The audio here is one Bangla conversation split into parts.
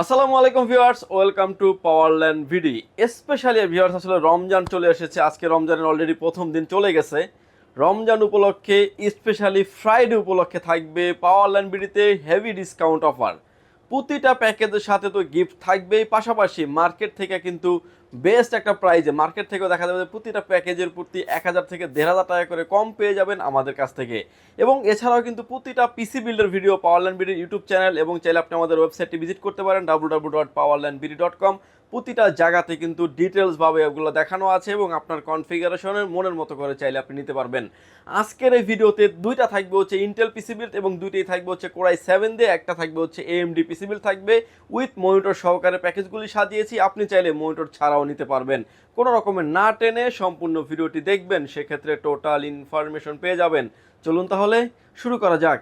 আসসালামু আলাইকুম viewers, welcome to Powerland BD. Specially viewers, আসলে রমজান চলে এসেছে। আজকে রমজানের অলরেডি প্রথম দিন চলে গেছে। রমজান উপলক্ষে স্পেশালি ফ্রাইডে উপলক্ষে থাকবে পাওয়ারল্যান্ড ভিডিতে হেভি ডিসকাউন্ট অফার। প্রতিটা প্যাকেজের সাথে তো গিফট থাকবেই, পাশাপাশি মার্কেট থেকে কিন্তু বেস্ট একটা প্রাইজে, মার্কেট থেকেও দেখা যাবে যে প্রতিটা প্যাকেজের প্রতি 1000 থেকে 1500 টাকা করে কম পেয়ে যাবেন আমাদের কাছ থেকে। এবং এছাড়াও কিন্তু প্রতিটা পিসি বিল্ডের ভিডিও পাওয়ারল্যান্ড বিডির ইউটিউব চ্যানেল, এবং চাইলে আপনি আমাদের ওয়েবসাইটটি ভিজিট করতে পারেন www.powerlandbd.com। প্রতিটা জায়গাতে কিন্তু ডিটেলসভাবে এগুলো দেখানো আছে এবং আপনার কনফিগারেশনের মনের মতো করে চাইলে আপনি নিতে পারবেন। আজকের এই ভিডিওতে দুইটা থাকবে হচ্ছে ইন্টেল পিসি বিল্ড এবং দুইটাই থাকবে হচ্ছে কোরাই 7 দিয়ে, একটা থাকবে হচ্ছে এএমডি পিসি বিল্ড থাকবে উইথ মনিটর সহকারে প্যাকেজগুলি সাজিয়েছি। আপনি চাইলে মনিটর ছাড়াও নিতে পারবেন। কোনো রকমের না টেনে সম্পূর্ণ ভিডিওটি দেখবেন, সেক্ষেত্রে টোটাল ইনফরমেশন পেয়ে যাবেন। চলুন তাহলে শুরু করা যাক।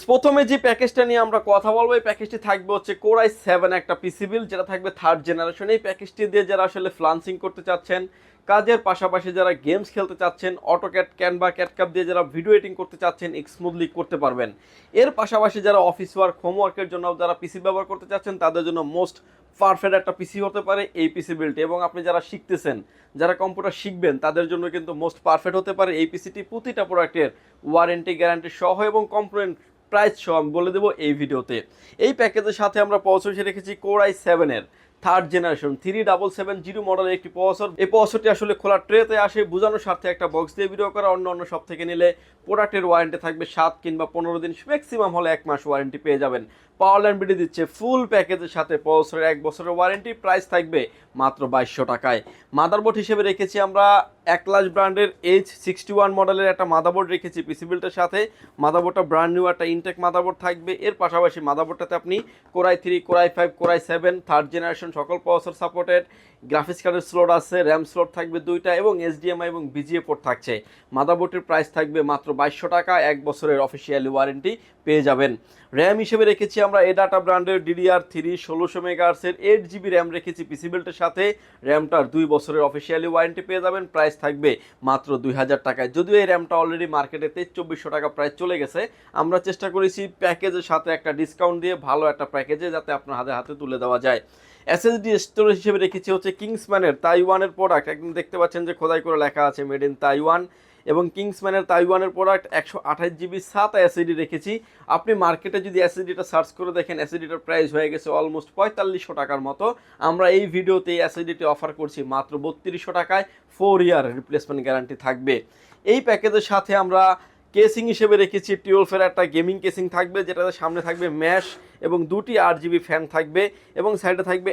প্রথমে যে প্যাকেজটা নিয়ে আমরা কথা বলবো, এই প্যাকেজটি থাকবে হচ্ছে কোরাই 7 একটা পিসি বিল্ড, যেটা থাকবে 3rd জেনারেশন। এই প্যাকেজটি দিয়ে যারা আসলে ফ্লান্সিং করতে চাচ্ছেন, কাজের পাশাপাশি যারা গেমস খেলতে চাচ্ছেন, অটোক্যাড, ক্যানভা, ক্যাটকাপ দিয়ে যারা ভিডিও এডিটিং করতে চাচ্ছেন স্মুথলি করতে পারবেন। এর পাশাপাশি যারা অফিস ওয়ার্ক, হোমওয়ার্কের জন্য যারা পিসি ব্যবহার করতে চাচ্ছেন, তাদের জন্য মোস্ট পারফেক্ট একটা পিসি হতে পারে এই পিসি বিল্ডটি। এবং আপনি যারা শিখতেছেন, যারা কম্পিউটার শিখবেন, তাদের জন্য কিন্তু মোস্ট পারফেক্ট হতে পারে এই পিসিটি। প্রতিটা প্রোডাক্টের ওয়ারেন্টি, গ্যারান্টি সহ এবং কম্পোনেন্ট প্রাইস সহ আমি বলে দেবো এই ভিডিওতে। এই প্যাকেজের সাথে আমরা প্রসেসর রেখেছি কোরাই 7 3rd জেনারেশন 3770 মডেলের একটি প্রসেসর। এই প্রসেসরটি আসলে খোলা ট্রেতে আসে, বোঝানোর স্বার্থে একটা বক্স দিয়ে ভিডিও করা। অন্য সব থেকে নিলে প্রোডাক্টের ওয়ারেন্টি থাকবে 7 কিংবা 15 দিন, ম্যাক্সিমাম হলে 1 মাস ওয়ারেন্টি পেয়ে যাবেন। পাওয়ারল্যান্ড বিডি দিচ্ছে ফুল প্যাকেজের সাথে প্রসেসরের 1 বছরের ওয়ারেন্টি। প্রাইস থাকবে মাত্র 2200 টাকায়। মাদারবোর্ড হিসেবে রেখেছি আমরা অ্যাটলাস ব্র্যান্ডের H61 মডেলের একটা মাদারবোর্ড রেখেছি পিসি বিল্ডের সাথে। মাদারবোর্ডটা ব্র্যান্ড নিউ একটা ইনটেক মাদারবোর্ড থাকবে। এর পাশাপাশি মাদারবোর্ডটাতে আপনি core i 3, core i 5, core i 7 3rd generation সকল প্রসেসর সাপোর্টেড, গ্রাফিক্স কার্ডের স্লট আছে, র্যাম স্লট থাকবে 2টা এবং HDMI এবং BGA পোর্ট থাকছে। মাদারবোর্ডের প্রাইস থাকবে মাত্র 2200 টাকা, 1 বছরের অফিসিয়ালি ওয়ারেন্টি পেয়ে যাবেন। র্যাম হিসেবে রেখেছি আমরা এডাটা ব্র্যান্ডের DDR3 1600 মেগাহার্টজের 8GB র্যাম রেখেছি পিসি বিল্ডের সাথে। র্যামটার 2 বছরের অফিসিয়ালি ওয়ারেন্টি পেয়ে যাবেন। প্রাইস থাকবে মাত্র 2000 টাকায়। যদিও এই র্যামটা অলরেডি মার্কেটে 2300 টাকা প্রাইস চলে গেছে। আমরা চেষ্টা করেছি প্যাকেজের সাথে একটা ডিসকাউন্ট দিয়ে ভালো একটা প্যাকেজে যাতে আপনার হাতে হাতে তুলে দেওয়া যায়। এসএসডি স্টোরেজ হিসেবে রেখেছি হচ্ছে কিংসম্যানের তাইওয়ানের প্রোডাক্ট, একদম দেখতে পাচ্ছেন যে খোদাই করে লেখা আছে মেড ইন তাইওয়ান। এবং কিংসম্যানের তাইওয়ানের প্রোডাক্ট 128GB SATA এসএসডি রেখেছি। আপনি মার্কেটে যদি এসএসডিটা সার্চ করে দেখেন, এসএসডিটার প্রাইস হয়ে গেছে অলমোস্ট 4500 টাকার মতো। আমরা এই ভিডিওতে এই এসএসডিটি অফার করছি মাত্র 3200 টাকায়। 4 ইয়ার রিপ্লেসমেন্ট গ্যারান্টি থাকবে। এই প্যাকেজের সাথে আমরা কেসিং হিসেবে রেখেছি 12 একটা গেমিং কেসিং থাকবে, যেটাতে সামনে থাকবে ম্যাশ এবং 2টি 8GB ফ্যান থাকবে এবং সাইডে থাকবে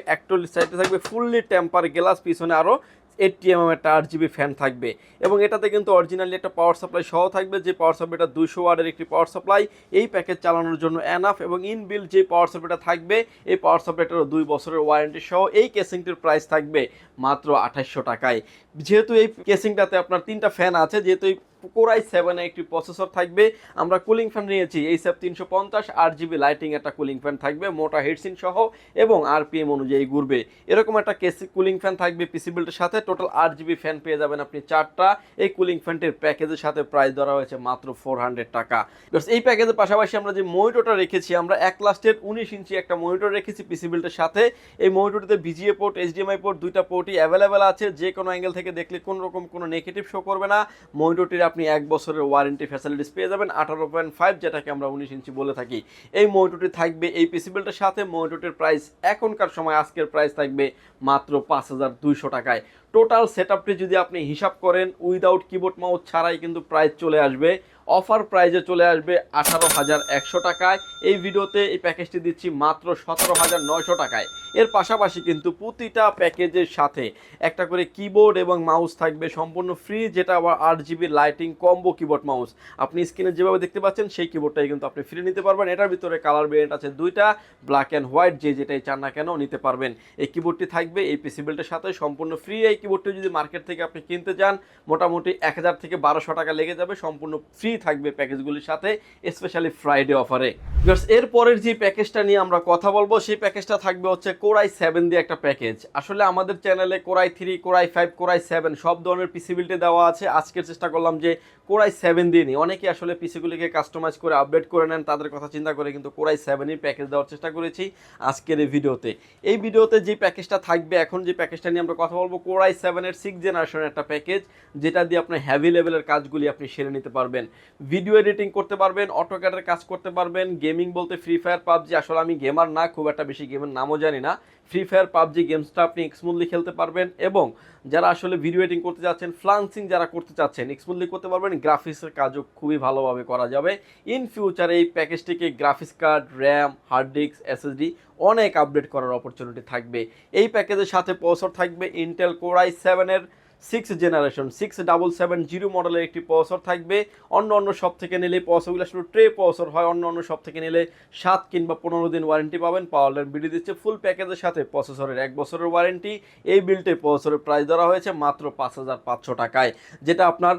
সাইডে থাকবে ফুললি টেম্পার গ্লাস, পিছনে আরও 80mm একটা 8GB ফ্যান থাকবে। এবং এটাতে কিন্তু অরিজিনালি একটা পাওয়ার সাপ্লাই সহ থাকবে, যে পাওয়ার সাপ্লাইটা 200 ওয়াটের একটি পাওয়ার সাপ্লাই। এই প্যাকেজ চালানোর জন্য এনাফ। এবং ইনবিল্ড যে পাওয়ার সাপ্লাইটা থাকবে, এই পাওয়ার সাপ্লাইটারও 2 বছরের ওয়ারেন্টি সহ। এই কেসিংটির প্রাইস থাকবে মাত্র 2800 টাকায়। যেহেতু এই কেসিংটাতে আপনার 3টা ফ্যান আছে, যেহেতু এই কোরাই 7 একটি প্রসেসর থাকবে, আমরা কুলিং ফ্যান নিয়েছি এইচএফ 350 8GB লাইটিং একটা কুলিং ফ্যান থাকবে, মোটা হেডসিন সহ এবং আরপিএম অনুযায়ী ঘুরবে। এরকম একটা কুলিং ফ্যান থাকবে পিসি বিল্ডের সাথে। টোটাল 8GB ফ্যান পেয়ে যাবেন আপনি 4টা। এই কুলিং ফ্যানটির প্যাকেজের সাথে প্রাইস ধরা হয়েছে মাত্র 400 টাকা। এই প্যাকেজের পাশাপাশি আমরা যে মনিটরটা রেখেছি, আমরা অ্যাটলাসের 19 ইঞ্চি একটা মনিটর রেখেছি পিসি বিল্ডের সাথে। এই মনিটরটিতে BGA পোর্ট, HDMI পোর্ট 2টা পোর্টই অ্যাভেলেবেল আছে। যে কোনো অ্যাঙ্গেল থেকে দেখলে কোনো রকম কোনো নেগেটিভ শো করবে না। মনিটরটির আপনি 1 বছরের ওয়ারেন্টি ফ্যাসিলিটিস পেয়ে যাবেন 18.5, যেটাকে আমরা 19 ইঞ্চি বলে থাকি। এই মনিটরটি থাকবে এই পিসি বিল্ডের সাথে। মনিটরটির প্রাইস এখনকার সময় আজকের প্রাইস থাকবে মাত্র 5200 টাকায়। টোটাল সেটআপটি যদি আপনি হিসাব করেন উইদাউট কিবোর্ড মাউস ছাড়াই কিন্তু প্রাইস চলে আসবে, অফার প্রাইজে চলে আসবে 18100 টাকায়। এই ভিডিওতে এই প্যাকেজটি দিচ্ছি মাত্র 17900 টাকায়। এর পাশাপাশি কিন্তু প্রতিটা প্যাকেজের সাথে একটা করে কিবোর্ড এবং মাউস থাকবে সম্পূর্ণ ফ্রি, যেটা আবার 8GB lighting combo keyboard mouse. আপনি স্ক্রিনে যেভাবে দেখতে পাচ্ছেন সেই কিবোর্ডটাই কিন্তু আপনি ফ্রি নিতে পারবেন। এটার ভিতরে কালার ভেরিয়েন্ট আছে 2টা, ব্ল্যাক অ্যান্ড হোয়াইট, যেটাই চান না কেন নিতে পারবেন। এই কিবোর্ডটি থাকবে এই পিসি বিল্ডের সাথে সম্পূর্ণ ফ্রি। এই কিবোর্ডটি যদি মার্কেট থেকে আপনি কিনতে যান মোটামুটি 1000 থেকে 1200 টাকা লেগে যাবে, সম্পূর্ণ ফ্রি থাকবে প্যাকেজগুলির সাথে, স্পেশালি ফ্রাইডে অফারে। এর পরের যে প্যাকেজটা নিয়ে আমরা কথা বলবো সেই প্যাকেজটা থাকবে হচ্ছে Core i7 দিয়ে একটা প্যাকেজ। আসলে আমাদের চ্যানেলে Core i3, Core i5, Core i7 সব ধরনের পিসি বিল্ডে দেওয়া আছে। আজকের চেষ্টা করলাম যে Core i7 দিয়ে নিই। অনেকে আসলে পিসিগুলিকে কাস্টমাইজ করে আপডেট করে নেন, তাদের কথা চিন্তা করে কিন্তু Core i7 এর প্যাকেজ দেওয়ার চেষ্টা করেছি আজকের এই ভিডিওতে। এই ভিডিওতে যে প্যাকেজটা থাকবে, এখন যে প্যাকেজটা নিয়ে আমরা কথা বলবো, Core i7 এর 6th জেনারেশনের একটা প্যাকেজ, যেটা দিয়ে আপনার হেভি লেভেলের কাজগুলি আপনি সেরে নিতে পারবেন। ভিডিও এডিটিং করতে পারবেন, অটোক্যাডের কাজ করতে পারবেন। গেমিং বলতে ফ্রি ফায়ার, পাবজি, আসলে আমি গেমার না, খুব একটা বেশি গেমের নামও জানি না। ফ্রি ফায়ার, পাবজি গেমসটা আপনি স্মুথলি খেলতে পারবেন, এবং যারা আসলে ভিডিও এডিটিং করতে চাচ্ছেন, ফ্লান্সিং যারা করতে চাচ্ছেন, স্মুথলি করতে পারবেন। গ্রাফিক্সের কাজও খুবই ভালোভাবে করা যাবে। ইন ফিউচার এই প্যাকেজটিকে graphics card, RAM, hard disk, SSD অনেক আপডেট করার অপরচুনিটি থাকবে। এই প্যাকেজের সাথে প্রসেসর থাকবে ইন্টেল Core i7 এর 6th জেনারেশন 6770 মডেলের একটি প্রসেসর থাকবে। অন্য সব থেকে নিলে প্রসেসরগুলো আসলে ট্রে প্রসেসর হয়, অন্য সব থেকে নিলে 7 কিংবা 15 দিন ওয়ারেন্টি পাবেন। পাওয়ারল্যান্ড বিডি দিচ্ছে ফুল প্যাকেজের সাথে প্রসেসরের 1 বছরের ওয়ারেন্টি। এই বিল্ডে প্রসেসরের প্রাইস ধরা হয়েছে মাত্র 5500 টাকায়, যেটা আপনার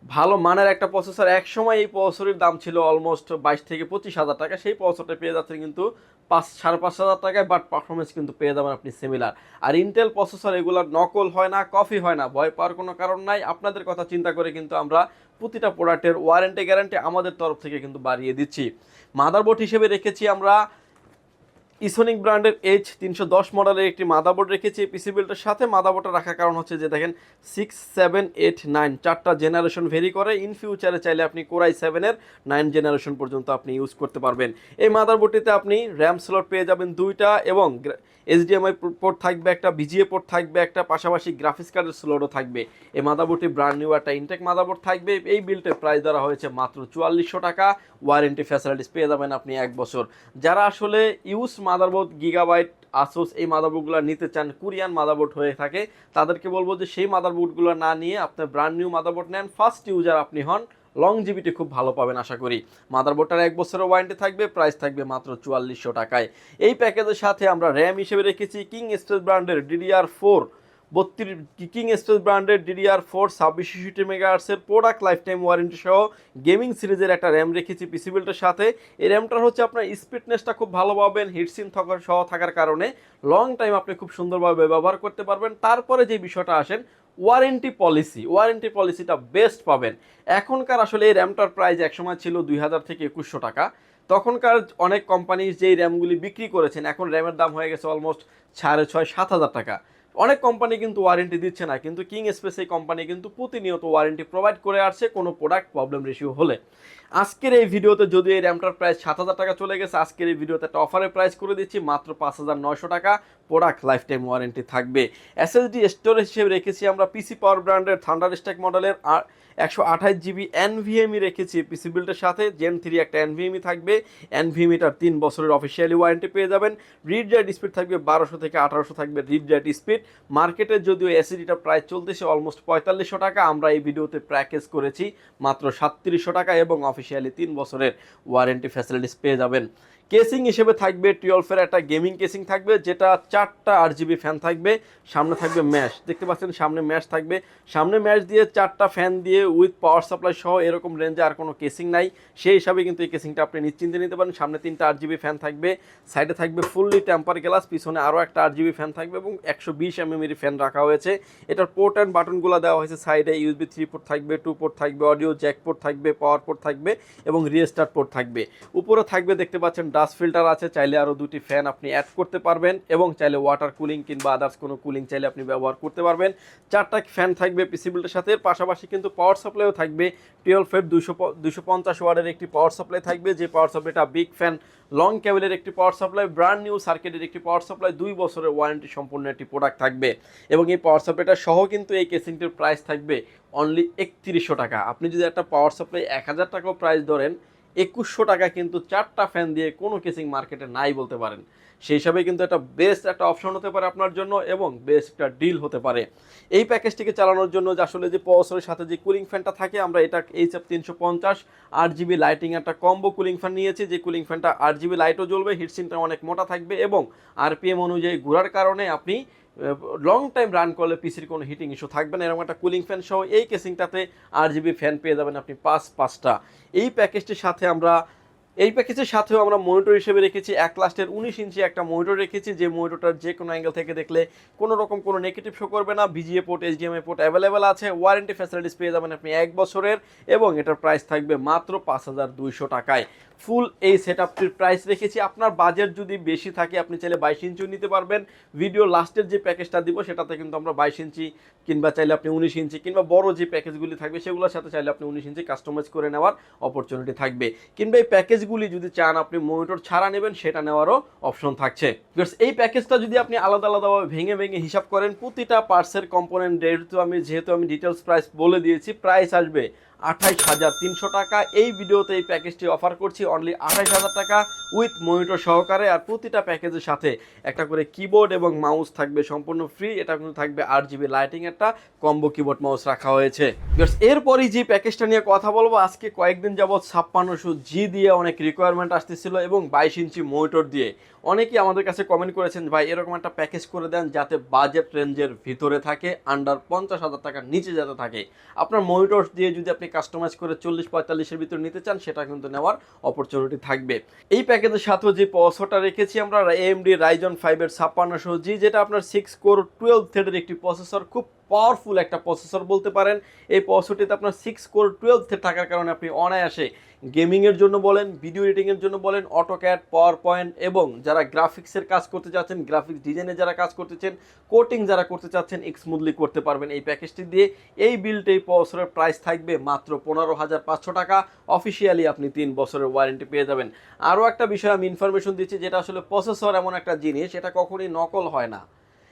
ভালো মানের একটা প্রসেসর। এক সময় এই প্রসেসরের দাম ছিল অলমোস্ট 22 থেকে 25,000 টাকা, সেই প্রসেসরটা পেয়ে যাচ্ছেন কিন্তু 5,500 টাকায়, বাট পারফরমেন্স কিন্তু পেয়ে যাবেন আপনি সিমিলার। আর ইন্টেল প্রসেসর এগুলোর নকল হয় না, কপি হয় না, ভয় পাওয়ার কোনো কারণ নাই। আপনাদের কথা চিন্তা করে কিন্তু আমরা প্রতিটা প্রোডাক্টের ওয়ারেন্টি গ্যারান্টি আমাদের তরফ থেকে কিন্তু বাড়িয়ে দিচ্ছি। মাদারবোর্ড হিসেবে রেখেছি আমরা ইসোনিক ব্র্যান্ডের H310 মডেলের একটি মাদারবোর্ড রেখেছি এই পিসি বিল্ডের সাথে। মাদারবোর্ডটা রাখার কারণ হচ্ছে যে দেখেন 6, 7, 8, 9 চারটা জেনারেশন ভেরি করে। ইন ফিউচারে চাইলে আপনি Core i7 এর 9 জেনারেশন পর্যন্ত আপনি ইউজ করতে পারবেন। এই মাদারবোর্ডটিতে আপনি র্যাম স্লট পেয়ে যাবেন 2টা, এবং HDMI পোর্ট থাকবে একটা, VGA পোর্ট থাকবে একটা, পাশাপাশি গ্রাফিক্স কার্ডের স্লটও থাকবে। এই মাদারবোর্ডটি ব্র্যান্ড নিউ একটা ইনটেক মাদারবোর্ড থাকবে। এই বিল্ডের প্রাইস ধরা হয়েছে মাত্র 4400 টাকা। ওয়ারেন্টি ফ্যাসিলিটিস পেয়ে যাবেন আপনি 1 বছর। যারা আসলে ইউজ মাদারবোর্ড, গিগাবাইট, আসুস এই মাদারবোর্ডগুলো নিতে চান, কোরিয়ান মাদারবোর্ড হয়ে থাকে, তাদেরকে বলবো যে সেই মাদারবোর্ডগুলো না নিয়ে আপনার ব্র্যান্ড নিউ মাদারবোর্ড নেন। ফার্স্ট ইউজার আপনি হন, লংজিভিটি খুব ভালো পাবেন আশা করি। মাদারবোর্ডটার 1 বছরের ওয়ারেন্টি থাকবে, প্রাইস থাকবে মাত্র 4400 টাকায়। এই প্যাকেজের সাথে আমরা র্যাম হিসেবে রেখেছি কিং স্পেস ব্র্যান্ডের DDR4 কিং স্পেস ব্র্যান্ডের DDR4 2660 মেগাহার্টজের প্রোডাক্ট লাইফ টাইম ওয়ারেন্টি সহ গেমিং সিরিজের একটা র্যাম রেখেছি পিসি বিল্ডের সাথে। এই র্যামটার হচ্ছে আপনার স্পিডনেসটা খুব ভালো পাবেন, হিটসিন সহ থাকার কারণে লং টাইম আপনি খুব সুন্দরভাবে ব্যবহার করতে পারবেন। তারপরে যে বিষয়টা আসেন ওয়ারেন্টি পলিসিটা বেস্ট পাবেন। এখনকার আসলে এই র্যামটার প্রাইস একসময় ছিল 2000 থেকে 2100 টাকা। তখনকার অনেক কোম্পানি যেই র্যামগুলি বিক্রি করেছেন, এখন র্যামের দাম হয়ে গেছে অলমোস্ট 6,500-7,000 টাকা। অনেক কোম্পানি কিন্তু ওয়ারেন্টি দিচ্ছে না, কিন্তু কিং স্পেস এই কোম্পানি কিন্তু প্রতিনিয়ত ওয়ারেন্টি প্রোভাইড করে আসছে কোনো প্রোডাক্ট প্রবলেম রেশিও হলে। আজকের এই ভিডিওতে যদি এই র্যামটার প্রাইস 7,000 টাকা চলে গেছে, আজকের এই ভিডিওতে একটা অফারের প্রাইস করে দিচ্ছি মাত্র 5,900 টাকা। প্রোডাক্ট লাইফ টাইম ওয়ারেন্টি থাকবে। এসএসডি স্টোরেজ হিসেবে রেখেছি আমরা পিসি পাওয়ার ব্র্যান্ডের থান্ডারস্ট্যাক মডেলের 128GB NVMe রেখেছি পিসি বিল্ডের সাথে। Gen 3 একটা NVMe থাকবে। NVMeটার 3 বছরের অফিসিয়ালি ওয়ারেন্টি পেয়ে যাবেন। রিড রাইট স্পিড থাকবে 1200 থেকে 1800 থাকবে রিড রাইট স্পিড। মার্কেটে যদিও এসএসডিটা প্রাইস চলতেছে অলমোস্ট 4500 টাকা, আমরা এই ভিডিওতে প্যাকেজ করেছি মাত্র 3700 টাকা, এবং অফিসিয়ালি 3 বছরের ওয়ারেন্টি ফ্যাসিলিটিস পেয়ে যাবেন। কেসিং হিসেবে থাকবে 12 একটা গেমিং কেসিং থাকবে, যেটা 4টা RGB ফ্যান থাকবে। সামনে থাকবে ম্যাশ, দেখতে পাচ্ছেন সামনে ম্যাশ থাকবে। সামনে ম্যাশ দিয়ে 4টা ফ্যান দিয়ে উইথ পাওয়ার সাপ্লাই সহ এরকম রেঞ্জে আর কোনো কেসিং নাই, সেই হিসাবে কিন্তু এই কেসিংটা আপনি নিশ্চিন্তে নিতে পারেন। সামনে 3টা RGB ফ্যান থাকবে, সাইডে থাকবে ফুললি টেম্পার গ্লাস, পিছনে আরও একটা RGB ফ্যান থাকবে, এবং 120 mm এর ফ্যান রাখা হয়েছে। এটার পোর্ট অ্যান্ড বাটনগুলো দেওয়া হয়েছে সাইডে। USB 3 পোর্ট থাকবে, 2 পোর্ট থাকবে, অডিও জ্যাক পোর্ট থাকবে, পাওয়ার পোর্ট থাকবে, এবং রিস্টার্ট পোর্ট থাকবে। উপরে থাকবে দেখতে পাচ্ছেন ডাস্ট ফিল্টার আছে, চাইলে আরও 2টি ফ্যান আপনি অ্যাড করতে পারবেন, এবং চাইলে ওয়াটার কুলিং কিংবা আদার্স কোনো কুলিং চাইলে আপনি ব্যবহার করতে পারবেন। 4টা ফ্যান থাকবে পিসি বিল্ডের সাথে। পাশাপাশি কিন্তু পাওয়ার সাপ্লাইও থাকবে 12 250 ওয়াটের একটি পাওয়ার সাপ্লাই থাকবে, যে পাওয়ার সাপ্লাইটা বিগ ফ্যান লং কেবলের একটি পাওয়ার সাপ্লাই, ব্র্যান্ড নিউ সার্কিটের একটি পাওয়ার সাপ্লাই, 2 বছরের ওয়ারেন্টি সম্পূর্ণ একটি প্রোডাক্ট থাকবে। এবং এই পাওয়ার সাপ্লাইটা সহ কিন্তু এই কেসিংটির প্রাইস থাকবে অনলি 3100 টাকা। আপনি যদি একটা পাওয়ার সাপ্লাই 1000 টাকাও প্রাইস ধরেন, 2100 টাকা কিন্তু 4টা ফ্যান দিয়ে কোনো কেসিং মার্কেটে নাই বলতে পারেন। সেই হিসাবে কিন্তু এটা বেস্ট একটা অপশন হতে পারে আপনার জন্য, এবং বেস্ট একটা ডিল হতে পারে। এই প্যাকেজটিকে চালানোর জন্য যে আসলে যে প্রসেসরের সাথে যে কুলিং ফ্যানটা থাকে, আমরা এটা HF350 8GB লাইটিং একটা কম্বো কুলিং ফ্যান নিয়েছি। যে কুলিং ফ্যানটা 8GB লাইটও জ্বলবে, হিটসিনটা অনেক মোটা থাকবে, এবং RPM অনুযায়ী ঘোরার কারণে আপনি লং টাইম রান করলে পিসির কোনো হিটিং ইস্যু থাকবে না। এরকম একটা কুলিং ফ্যান সহ এই কেসিংটাতে 8 GB ফ্যান পেয়ে যাবেন আপনি 5টা। এই প্যাকেজটির সাথে আমরা এই প্যাকেজের সাথেও আমরা মনিটর হিসেবে রেখেছি 1 লাস্টের 19 ইঞ্চি একটা মনিটর রেখেছি, যে মনিটরটার যে কোনো অ্যাঙ্গেল থেকে দেখলে কোনো রকম কোনো নেগেটিভ শো করবে না। VGA port, HDMI port available আছে। ওয়ারেন্টি ফ্যাসিলিটিস পেয়ে যাবেন আপনি 1 বছরের, এবং এটার প্রাইস থাকবে মাত্র 5200 টাকায়। ফুল এই সেটআপটির প্রাইস রেখেছি। আপনার বাজেট যদি বেশি থাকে আপনি চাইলে 22 ইঞ্চিও নিতে পারবেন। ভিডিও লাস্টের যে প্যাকেজটা দিব সেটাতে কিন্তু আমরা 22 ইঞ্চি কিংবা চাইলে আপনি 19 ইঞ্চি কিংবা বড় যে প্যাকেজগুলি থাকবে সেগুলোর সাথে চাইলে আপনি 19 ইঞ্চি কাস্টমাইজ করে নেওয়ার অপরচুনিটি থাকবে। কিংবা এই প্যাকেজগুলি যদি চান আপনি মনিটর ছাড়া নেবেন সেটা নেওয়ারও অপশন থাকছে। এই প্যাকেজটা যদি আপনি আলাদা আলাদাভাবে ভেঙে ভেঙে হিসাব করেন, প্রতিটা পার্টসের কম্পোনেন্ট যেহেতু আমি ডিটেলস প্রাইস বলে দিয়েছি, প্রাইস আসবে 28,300 টাকা। এই ভিডিওতে এই প্যাকেজটি অফার করছি অনলি 28,000 টাকা উইথ মনিটর সহকারে। আর প্রতিটা প্যাকেজের সাথে একটা করে কিবোর্ড এবং মাউস থাকবে সম্পূর্ণ ফ্রি। এটা কিন্তু থাকবে 8 GB লাইটিং একটা কম্বো কিবোর্ড মাউস রাখা হয়েছে। এরপরই যে প্যাকেজটা নিয়ে কথা বলবো, আজকে কয়েকদিন যাবৎ 5600G দিয়ে অনেক রিকোয়ারমেন্ট আসতেছিল এবং 22 ইঞ্চি মনিটর দিয়ে। অনেকেই আমাদের কাছে কমেন্ট করেছেন ভাই এরকম একটা প্যাকেজ করে দেন যাতে বাজেট রেঞ্জের ভিতরে থাকে, আন্ডার 50,000 টাকার নিচে যাতে থাকে। আপনার মনিটর দিয়ে যদি আপনি কাস্টমাইজ করে 40-45-এর ভিতরে নিতে চান সেটা কিন্তু নেওয়ার অপরচুনিটি থাকবে। এই প্যাকেজের সাথেও যে প্রসেসরটা রেখেছি আমরা AMD Ryzen 5-এর 5600G, যেটা আপনার 6 কোর 12 থ্রেডের একটি প্রসেসর, খুব পাওয়ারফুল একটা প্রসেসর বলতে পারেন। এই প্রসেসরটিতে আপনার 6 কোর 12 থ্রেড থাকার কারণে আপনি অনায়াসে গেমিংয়ের জন্য বলেন, ভিডিও এডিটিংয়ের জন্য বলেন, অটোক্যাড, পাওয়ার পয়েন্ট এবং যারা গ্রাফিক্সের কাজ করতে চাচ্ছেন, গ্রাফিক্স ডিজাইনে যারা কাজ করতেছেন, কোটিং যারা করতে চাচ্ছেন, স্মুথলি করতে পারবেন এই প্যাকেজটি দিয়ে। এই বিল্ড এই প্রসেসরের প্রাইস থাকবে মাত্র 15,500 টাকা। অফিসিয়ালি আপনি 3 বছরের ওয়ারেন্টি পেয়ে যাবেন। আরও একটা বিষয় আমি ইনফরমেশন দিচ্ছি, যেটা আসলে প্রসেসর এমন একটা জিনিস, এটা কখনোই নকল হয় না।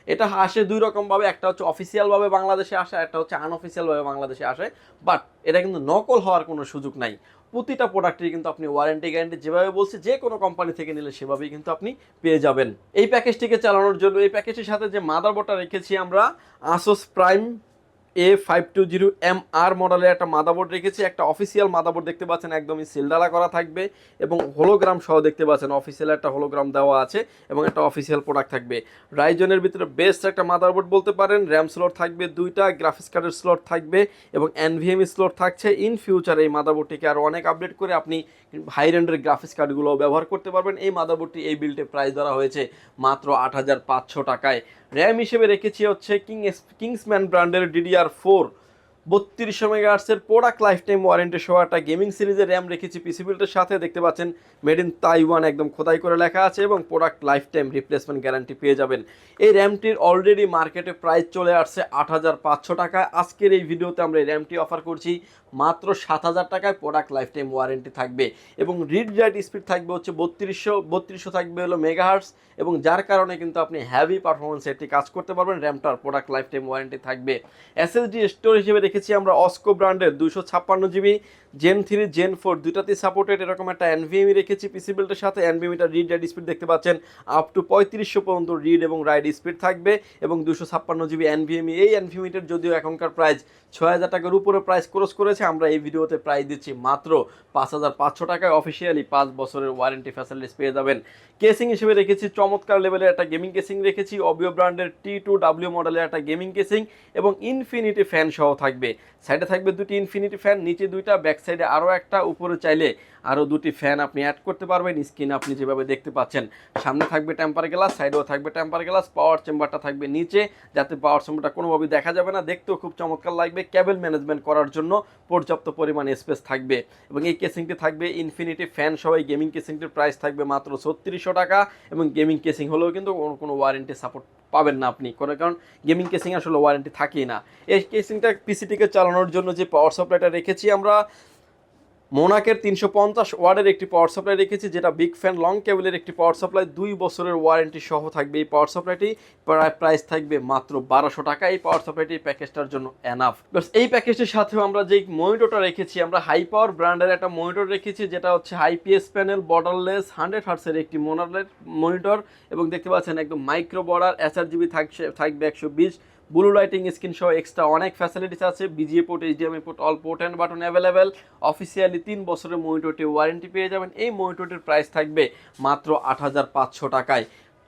এটা আসে দুই রকমভাবে, একটা হচ্ছে অফিসিয়ালভাবে বাংলাদেশে আসে, একটা হচ্ছে আনঅফিসিয়ালভাবে বাংলাদেশে আসে। বাট এটা কিন্তু নকল হওয়ার কোনো সুযোগ নাই। প্রতিটা প্রোডাক্টেরই কিন্তু আপনি ওয়ারেন্টি গ্যারান্টি যেভাবে বলছি যে কোনো কোম্পানি থেকে নিলে সেভাবেই কিন্তু আপনি পেয়ে যাবেন। এই প্যাকেজটিকে চালানোর জন্য এই প্যাকেজের সাথে যে মাদারবোর্ডটা রেখেছি আমরা, আসুস প্রাইম A520MR মডেলের একটা মাদারবোর্ড রেখেছি। একটা অফিসিয়াল মাদারবোর্ড দেখতে পাচ্ছেন, একদমই সিলডালা করা থাকবে এবং হোলোগ্রাম সহ দেখতে পাচ্ছেন, অফিসিয়াল একটা হোলোগ্রাম দেওয়া আছে এবং একটা অফিসিয়াল প্রোডাক্ট থাকবে। রাইজনের ভিতরে বেস্ট একটা মাদারবোর্ড বলতে পারেন। র্যাম স্লট থাকবে 2টা, গ্রাফিক্স কার্ডের স্লট থাকবে এবং NVMe স্লট থাকছে। ইন ফিউচার এই মাদারবোর্ডটিকে আরও অনেক আপডেট করে আপনি হাই রেন্ডের গ্রাফিক্স কার্ডগুলোও ব্যবহার করতে পারবেন। এই মাদারবোর্ডটি এই বিল্ডে প্রাইস ধরা হয়েছে মাত্র 8,500 টাকায়। র্যাম হিসেবে রেখেছি হচ্ছে কিংসম্যান ব্র্যান্ডের DDR4 3200 মেগাহার্টসের প্রোডাক্ট লাইফ টাইম ওয়ারেন্টি সহ একটা গেমিং সিরিজের র্যাম রেখেছি পিসি বিল্ডের সাথে। দেখতে পাচ্ছেন মেড ইন তাইওয়ান একদম খোদাই করে লেখা আছে এবং product life time replacement guarantee পেয়ে যাবেন। এই র্যামটির অলরেডি মার্কেটে প্রাইস চলে আসছে 8,500 টাকায়। আজকের এই ভিডিওতে আমরা এই র্যামটি অফার করছি মাত্র 7,000 টাকায়। প্রোডাক্ট লাইফ টাইম ওয়ারেন্টি থাকবে এবং রিড রাইট স্পিড থাকবে হচ্ছে 3200 থাকবে হলো মেগাহার্টস, এবং যার কারণে কিন্তু আপনি হ্যাভি পারফরমেন্স একটি কাজ করতে পারবেন। র্যামটার প্রোডাক্ট লাইফ টাইম ওয়ারেন্টি থাকবে। SSD স্টোরেজ হিসেবে রেখেছি আমরা অস্কো ব্র্যান্ডের 256GB Gen 3 Gen 4 দুটাতেই সাপোর্টেড এরকম একটা NVMe রেখেছি পিসি বিল্ডের সাথে। NVMeটার রিড রাইট স্পিড দেখতে পাচ্ছেন আপ টু 3500 পর্যন্ত রিড এবং রাইট স্পিড থাকবে এবং 256GB NVMe। এই NVMeটার যদিও এখনকার প্রাইস 6,000 টাকার উপরে প্রাইস ক্রস করেছে, আমরা এই ভিডিওতে প্রাইস দিচ্ছি মাত্র 5,500 টাকায়। অফিসিয়ালি 5 বছরের ওয়ারেন্টি ফ্যাসিলিটিস পেয়ে যাবেন। কেসিং হিসেবে রেখেছি চমৎকার লেভেলের একটা গেমিং কেসিং রেখেছি, অবিও ব্র্যান্ডের T2W মডেলের একটা গেমিং কেসিং এবং ইনফিনিটি ফ্যান সহ থাকবে। সাইডে থাকবে দুটি ইনফিনিটি ফ্যান, নিচে দুইটা, ব্যাক সাইডে আরও একটা, উপরে চাইলে আরও দুটি ফ্যান আপনি অ্যাড করতে পারবেন। স্ক্রিনে আপনি যেভাবে দেখতে পাচ্ছেন, সামনে থাকবে টেম্পার গ্লাস, সাইডেও থাকবে টেম্পার গ্লাস। পাওয়ার চেম্বারটা থাকবে নিচে, যাতে পাওয়ার চেম্বারটা কোনোভাবেই দেখা যাবে না, দেখতেও খুব চমৎকার লাগবে। কেবল ম্যানেজমেন্ট করার জন্য পর্যাপ্ত পরিমাণ স্পেস থাকবে এবং এই কেসিংটি থাকবে ইনফিনিটি ফ্যান সহ। এই গেমিং কেসিংটির প্রাইস থাকবে মাত্র 3600 টাকা এবং গেমিং কেসিং হলেও কিন্তু কোনো ওয়ারেন্টি সাপোর্ট পাবেন না আপনি, কারণ গেমিং কেসিং আসলে ওয়ারেন্টি থাকেই না। এই কেসিংটা পিসিটিকে চালানোর জন্য যে পাওয়ার সাপ্লাইটা রেখেছি আমরা, মোনাকের 350 ওয়াটের একটি পাওয়ার সাপ্লাই রেখেছি, যেটা বিগ ফ্যান লং কেবলের একটি পাওয়ার সাপ্লাই। 2 বছরের ওয়ারেন্টি সহ থাকবে এই পাওয়ার সাপ্লাইটি। প্রাইস থাকবে মাত্র 1200 টাকা। এই পাওয়ার সাপ্লাইটি প্যাকেজটার জন্য এনাফ। এই প্যাকেজটির সাথেও আমরা যে মনিটরটা রেখেছি, আমরা হাই পাওয়ার ব্র্যান্ডের একটা মনিটর রেখেছি, যেটা হচ্ছে IPS প্যানেল বর্ডারলেস 100 হার্টসের একটি মনিটর এবং দেখতে পাচ্ছেন একদম মাইক্রো বর্ডার। SRGB থাকবে 120, ব্লু লাইটিং স্ক্রিন সহ এক্সট্রা অনেক ফ্যাসিলিটিস আছে। VGA port, HDMI port, all port and button available. Officially 3 বছরের মনিটরটি ওয়ারেন্টি পেয়ে যাবেন। এই মনিটরটির প্রাইস থাকবে মাত্র 8,500 টাকায়।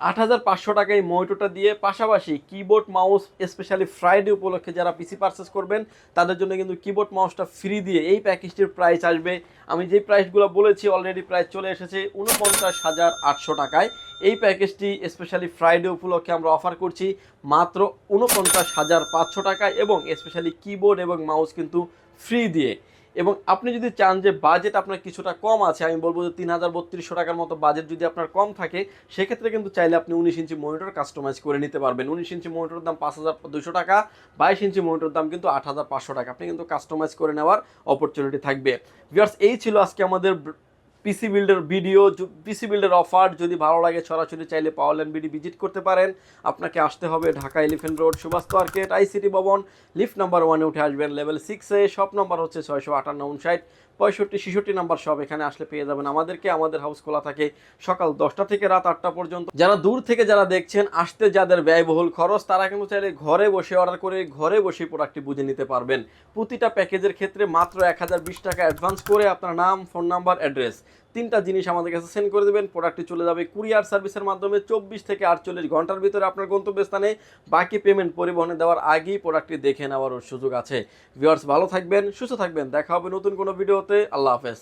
8,500 টাকায় মনিটরটা দিয়ে পাশাপাশি কিবোর্ড মাউস স্পেশালি ফ্রাইডে উপলক্ষে যারা পিসি পারচেস করবেন তাদের জন্য কিন্তু কিবোর্ড মাউসটা ফ্রি দিয়ে এই প্যাকেজটির প্রাইস আসবে, আমি যে প্রাইসগুলো বলেছি অলরেডি প্রাইস চলে এসেছে 49,800 টাকায়। এই প্যাকেজটি স্পেশালি ফ্রাইডে উপলক্ষে আমরা অফার করছি মাত্র 49,500 টাকায় এবং স্পেশালি কিবোর্ড এবং মাউস কিন্তু ফ্রি দিয়ে। এবং আপনি যদি চান যে বাজেট আপনার কিছুটা কম আছে, আমি বলবো যে 3,3200 টাকার মতো বাজেট যদি আপনার কম থাকে সেক্ষেত্রে কিন্তু চাইলে আপনি 19 ইঞ্চি মনিটর কাস্টমাইজ করে নিতে পারবেন। 19 ইঞ্চি মনিটরের দাম 5,200 টাকা, 22 ইঞ্চি মনিটরের দাম কিন্তু 8,500 টাকা, আপনি কিন্তু কাস্টমাইজ করে নেওয়ার অপরচুনিটি থাকবে। ভিউয়ার্স, এই ছিল আজকে আমাদের পিসি বিল্ডের ভিডিও, পিসি বিল্ডের অফার। যদি ভালো লাগে সরাসরি চাইলে পাওয়ারল্যান্ড বিডি ভিজিট করতে পারেন। আপনাকে আসতে হবে Dhaka Elephant Road Subhash market ICT Bhaban, lift number 1-এ উঠে আসবেন লেভেল 6-এ। শপ নাম্বার হচ্ছে 658, 59, 65, 66 নাম্বার সব। এখানে আসলে পেয়ে যাবেন আমাদেরকে। আমাদের হাউস খোলা থাকে সকাল 10টা থেকে রাত 8টা পর্যন্ত। যারা দূর থেকে যারা দেখছেন, আসতে যাদের ব্যয়বহুল খরচ তারা কিন্তু চাইলে ঘরে বসে অর্ডার করে ঘরে বসে প্রোডাক্টটি বুঝে নিতে পারবেন। প্রতিটা প্যাকেজের ক্ষেত্রে মাত্র 1020 টাকা অ্যাডভান্স করে আপনার নাম, ফোন নাম্বার, অ্যাড্রেস 3টা জিনিস আমাদের কাছে সেন্ড করে দেবেন। প্রোডাক্টটি চলে যাবে কুরিয়ার সার্ভিসের মাধ্যমে 24 থেকে 48 ঘন্টার ভিতরে আপনার গন্তব্যস্থানে। বাকি পেমেন্ট পরিবহনে দেওয়ার আগেই প্রোডাক্টটি দেখে নেওয়ার সুযোগ আছে। ভিউয়ার্স, ভালো থাকবেন, সুস্থ থাকবেন, দেখা হবে নতুন কোনো ভিডিওতে। আল্লাহ হাফেজ।